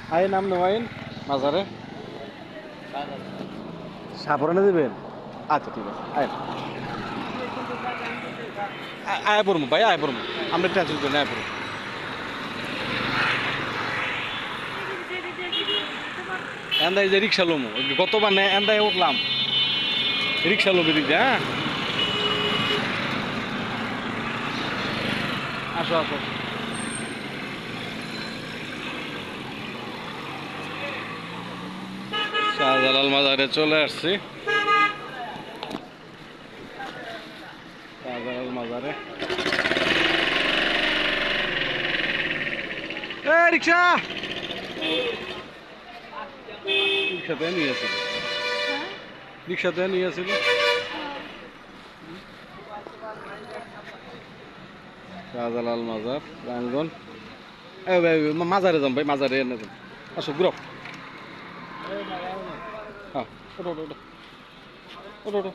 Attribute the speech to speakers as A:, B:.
A: আইন নাম নেওয়াইন মাজারে সাপরানে দেবেন আচ্ছা ঠিক আছে আয় আয় পড়বো ভাই আয় পড়বো আমরা টেনশন করি না আয় পড়বো এন্দাই যে রিক্সা লোমো গতবার না এন্দাই উঠলাম রিক্সা লোবি দিক হ্যাঁ আসো আসো শাহজালাল মাজারে চলে আসছি শাহজালাল মাজারে এ রিক্সা রিক্সাতে নিয়েছিল রিক্সাতে নিয়েছিল শাহজালাল মাজার রাঙ্গন মাজারে যাম ভাই মাজারে এনে যাম আসো ঘুরো হ্যাঁ ওটো ওটো ওটো ওটো ওটো